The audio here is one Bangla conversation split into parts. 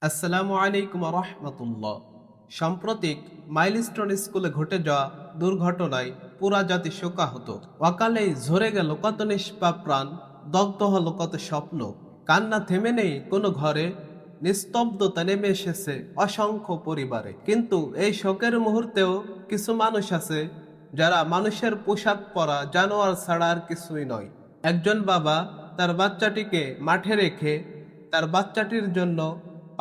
আসসালামু আলাইকুম রহমতুল্লাহ। সাম্প্রতিক মাইলস্টোন স্কুলে ঘটে যাওয়া দুর্ঘটনায় পুরা জাতি শোকাহত। অকালেই ঝরে গেল কত নিষ্পাপ প্রাণ, দগ্ধ হলো কত স্বপ্ন। কান্না থেমে নেই কোনো ঘরে, নিস্তব্ধতা নেমে এসেছে অসংখ্য পরিবারে। কিন্তু এই শোকের মুহূর্তেও কিছু মানুষ আছে যারা মানুষের পোশাক পরা জানোয়ার ছাড়া আর কিছুই নয়। একজন বাবা তার বাচ্চাটিকে মাঠে রেখে তার বাচ্চাটির জন্য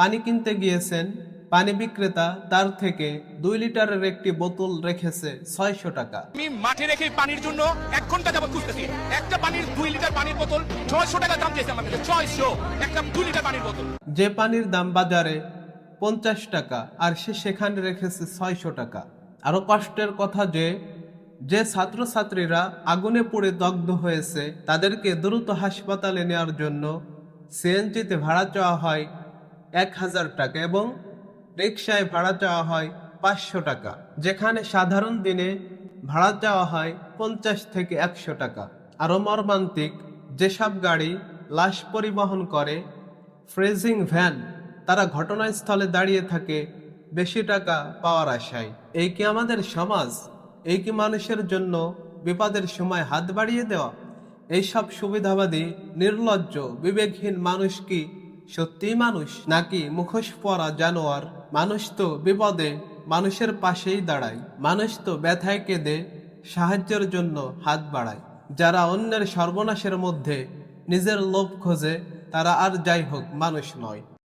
পানি কিনতে গিয়েছেন। পানি বিক্রেতা তার থেকে 2 লিটারের একটি বোতল রেখেছে 600 টাকা। আমি মাঠে রেখে পানির জন্য 1 ঘন্টা যাবত খুঁজতেছি। একটা পানির 2 লিটার পানির বোতল 600 টাকা দাম চেয়েছে আমার কাছে। 600 একটা 2 লিটার পানির বোতল। যে পানির দাম বাজারে 50 টাকা আর সে সেখানে রেখেছে 600 টাকা। আরো কষ্টের কথা যে ছাত্রছাত্রীরা আগুনে পুড়ে দগ্ধ হয়েছে তাদেরকে দ্রুত হাসপাতালে নেওয়ার জন্য সিএনজিতে ভাড়া চাওয়া হয় 1000 টাকা এবং রিকশায় ভাড়া চাওয়া হয় 500 টাকা, যেখানে সাধারণ দিনে ভাড়া চাওয়া হয় 50 থেকে 100 টাকা। আরো মর্মান্তিক, যেসব গাড়ি লাশ পরিবহন করে, ফ্রেজিং ভ্যান, তারা ঘটনাস্থলে দাঁড়িয়ে থাকে বেশি টাকা পাওয়ার আশায়। এই কি আমাদের সমাজ? এই কি মানুষের জন্য বিপদের সময় হাত বাড়িয়ে দেওয়া? এইসব সুবিধাবাদী নির্লজ্জ বিবেকহীন মানুষ কি সত্যিই মানুষ, নাকি মুখোশ পরা জানোয়ার? মানুষ তো বিপদে মানুষের পাশেই দাঁড়ায়, মানুষ তো ব্যথায় কেঁদে সাহায্যের জন্য হাত বাড়ায়। যারা অন্যের সর্বনাশের মধ্যে নিজের লোভ খোঁজে তারা আর যাই হোক মানুষ নয়।